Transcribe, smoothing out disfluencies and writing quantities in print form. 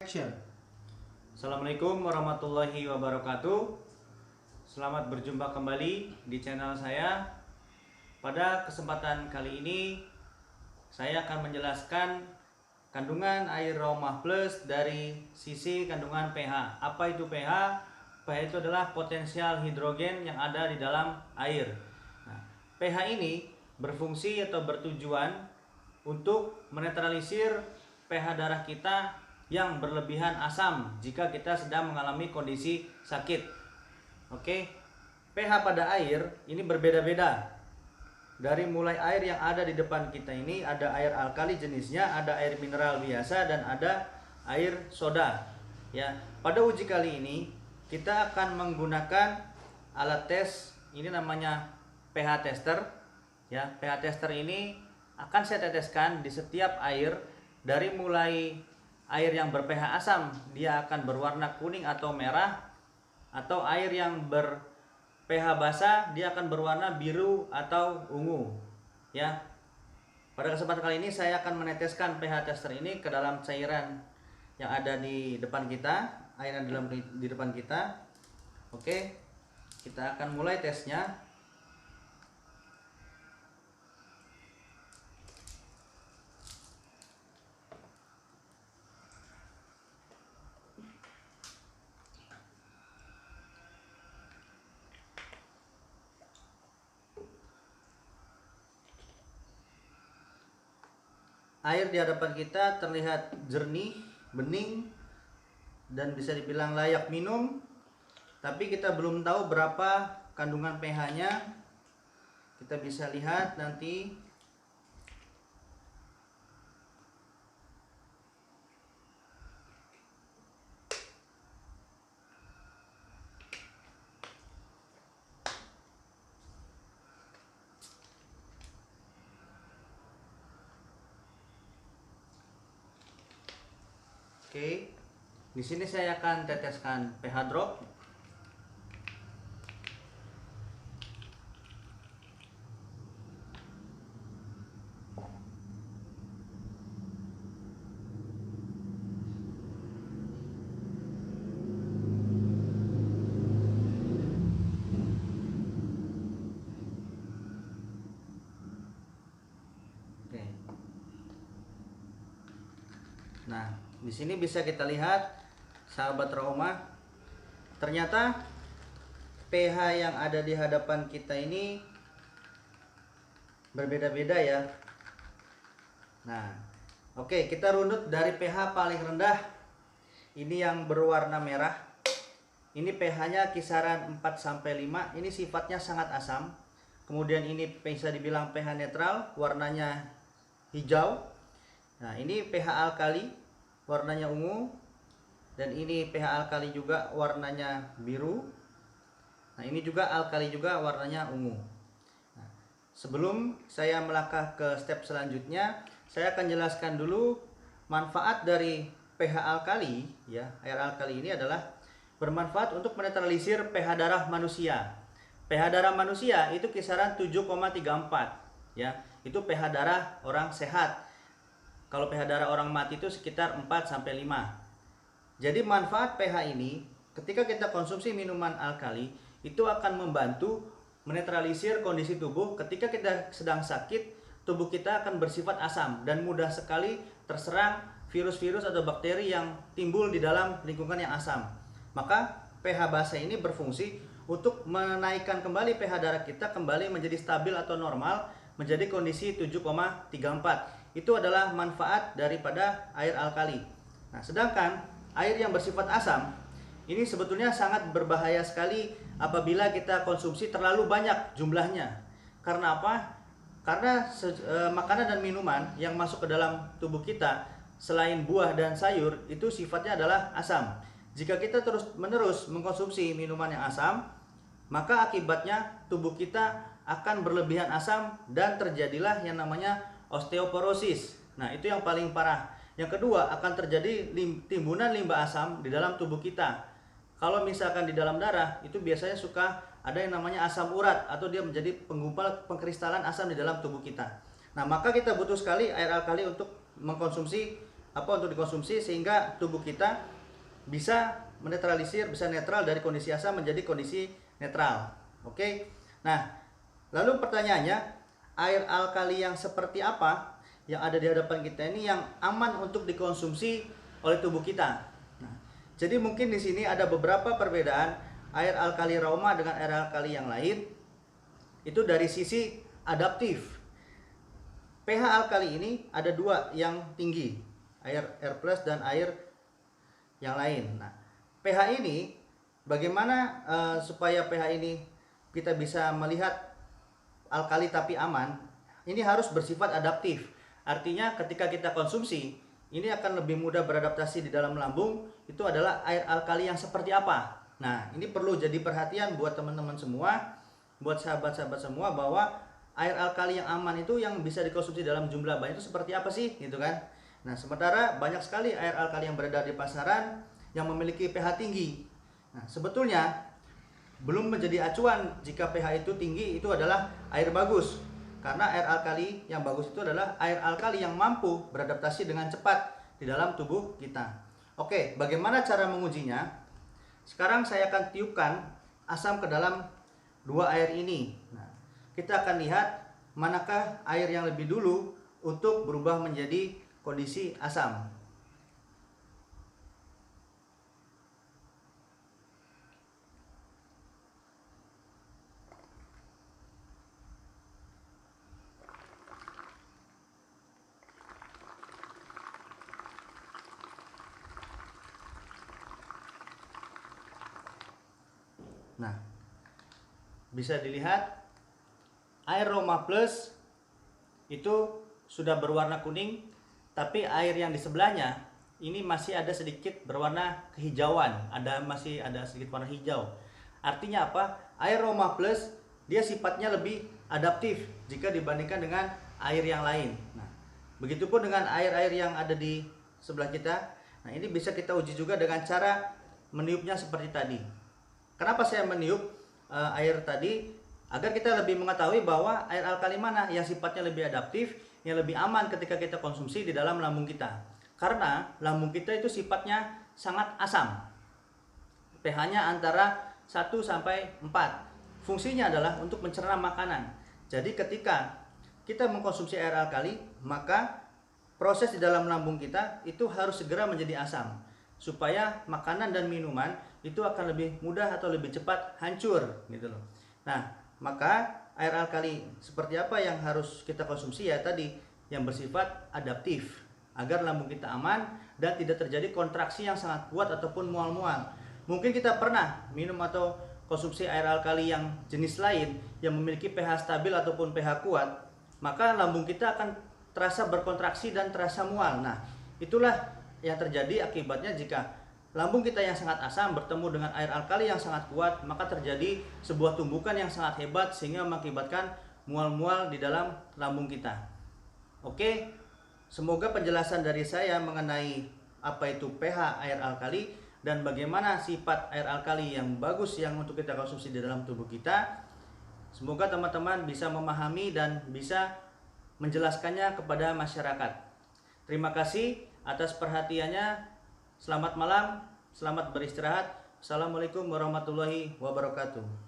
Action. Assalamualaikum warahmatullahi wabarakatuh. Selamat berjumpa kembali di channel saya. Pada kesempatan kali ini saya akan menjelaskan kandungan air Raumah Plus dari sisi kandungan pH. Apa itu pH? pH itu adalah potensial hidrogen yang ada di dalam air. Nah, pH ini berfungsi atau bertujuan untuk menetralisir pH darah kita yang berlebihan asam jika kita sedang mengalami kondisi sakit. Oke, pH pada air ini berbeda-beda. Dari mulai air yang ada di depan kita ini ada air alkali jenisnya, ada air mineral biasa dan ada air soda. Ya, pada uji kali ini kita akan menggunakan alat tes ini namanya pH tester. Ya, pH tester ini akan saya teteskan di setiap air dari mulai air yang ber-pH asam dia akan berwarna kuning atau merah, atau air yang ber-pH basa dia akan berwarna biru atau ungu. Ya. Pada kesempatan kali ini saya akan meneteskan pH tester ini ke dalam cairan yang ada di depan kita, air yang di depan kita. Oke. Kita akan mulai tesnya. Air di hadapan kita terlihat jernih, bening, dan bisa dibilang layak minum. Tapi kita belum tahu berapa kandungan pH-nya. Kita bisa lihat nanti. Oke, di sini saya akan teteskan pH drop. Oke. Nah, di sini bisa kita lihat, sahabat Raumah, ternyata pH yang ada di hadapan kita ini berbeda-beda ya. Nah, oke, kita runut dari pH paling rendah. Ini yang berwarna merah. Ini pH-nya kisaran 4 sampai 5. Ini sifatnya sangat asam. Kemudian ini bisa dibilang pH netral, warnanya hijau. Nah, ini pH alkali, warnanya ungu. Dan ini pH alkali juga warnanya biru. Nah, ini juga alkali juga warnanya ungu. Nah, sebelum saya melangkah ke step selanjutnya, saya akan jelaskan dulu manfaat dari pH alkali ya. Air alkali ini adalah bermanfaat untuk menetralisir pH darah manusia. pH darah manusia itu kisaran 7,34 ya. Itu pH darah orang sehat. Kalau pH darah orang mati itu sekitar 4 sampai 5. Jadi manfaat pH ini ketika kita konsumsi minuman alkali itu akan membantu menetralisir kondisi tubuh. Ketika kita sedang sakit, tubuh kita akan bersifat asam dan mudah sekali terserang virus-virus atau bakteri yang timbul di dalam lingkungan yang asam. Maka pH basa ini berfungsi untuk menaikkan kembali pH darah kita kembali menjadi stabil atau normal menjadi kondisi 7,34. Itu adalah manfaat daripada air alkali. Nah, sedangkan air yang bersifat asam ini sebetulnya sangat berbahaya sekali apabila kita konsumsi terlalu banyak jumlahnya. Karena apa? Karena makanan dan minuman yang masuk ke dalam tubuh kita selain buah dan sayur itu sifatnya adalah asam. Jika kita terus-menerus mengkonsumsi minuman yang asam, maka akibatnya tubuh kita akan berlebihan asam dan terjadilah yang namanya osteoporosis. Nah, itu yang paling parah. Yang kedua, akan terjadi timbunan limbah asam di dalam tubuh kita. Kalau misalkan di dalam darah, itu biasanya suka ada yang namanya asam urat atau dia menjadi penggumpal pengkristalan asam di dalam tubuh kita. Nah, maka kita butuh sekali air alkali untuk mengkonsumsi untuk dikonsumsi sehingga tubuh kita bisa menetralisir, bisa netral dari kondisi asam menjadi kondisi netral. Oke. Nah, lalu pertanyaannya, air alkali yang seperti apa yang ada di hadapan kita ini yang aman untuk dikonsumsi oleh tubuh kita? Nah, jadi mungkin di sini ada beberapa perbedaan air alkali Rauma dengan air alkali yang lain. Itu dari sisi adaptif. pH alkali ini ada dua yang tinggi, air plus dan air yang lain. Nah, pH ini bagaimana supaya pH ini kita bisa melihat alkali tapi aman? Ini harus bersifat adaptif. Artinya ketika kita konsumsi, ini akan lebih mudah beradaptasi di dalam lambung. Itu adalah air alkali yang seperti apa? Nah, ini perlu jadi perhatian buat teman-teman semua, buat sahabat-sahabat semua, bahwa air alkali yang aman itu yang bisa dikonsumsi dalam jumlah banyak itu seperti apa sih, gitu kan? Nah, sementara banyak sekali air alkali yang beredar di pasaran yang memiliki pH tinggi. Nah, sebetulnya belum menjadi acuan jika pH itu tinggi itu adalah air bagus. Karena air alkali yang bagus itu adalah air alkali yang mampu beradaptasi dengan cepat di dalam tubuh kita. Oke, bagaimana cara mengujinya? Sekarang saya akan tiupkan asam ke dalam dua air ini. Nah, kita akan lihat manakah air yang lebih dulu untuk berubah menjadi kondisi asam. Nah, bisa dilihat air Roma Plus itu sudah berwarna kuning, tapi air yang di sebelahnya ini masih ada sedikit berwarna kehijauan, masih ada sedikit warna hijau. Artinya apa? Air Roma Plus dia sifatnya lebih adaptif jika dibandingkan dengan air yang lain. Nah, begitupun dengan air-air yang ada di sebelah kita. Nah, ini bisa kita uji juga dengan cara meniupnya seperti tadi. Kenapa saya meniup air tadi? Agar kita lebih mengetahui bahwa air alkali mana yang sifatnya lebih adaptif, yang lebih aman ketika kita konsumsi di dalam lambung kita. Karena lambung kita itu sifatnya sangat asam. pH-nya antara 1 sampai 4. Fungsinya adalah untuk mencerna makanan. Jadi ketika kita mengkonsumsi air alkali, maka proses di dalam lambung kita itu harus segera menjadi asam, supaya makanan dan minuman itu akan lebih mudah atau lebih cepat hancur, gitu loh. Nah, maka air alkali seperti apa yang harus kita konsumsi? Ya tadi, yang bersifat adaptif agar lambung kita aman dan tidak terjadi kontraksi yang sangat kuat ataupun mual-mual. Mungkin kita pernah minum atau konsumsi air alkali yang jenis lain yang memiliki pH stabil ataupun pH kuat, maka lambung kita akan terasa berkontraksi dan terasa mual. Nah, itulah yang terjadi akibatnya jika lambung kita yang sangat asam bertemu dengan air alkali yang sangat kuat, maka terjadi sebuah tumbukan yang sangat hebat sehingga mengakibatkan mual-mual di dalam lambung kita. Oke, semoga penjelasan dari saya mengenai apa itu pH air alkali dan bagaimana sifat air alkali yang bagus yang untuk kita konsumsi di dalam tubuh kita, semoga teman-teman bisa memahami dan bisa menjelaskannya kepada masyarakat. Terima kasih atas perhatiannya. Selamat malam, selamat beristirahat. Assalamualaikum warahmatullahi wabarakatuh.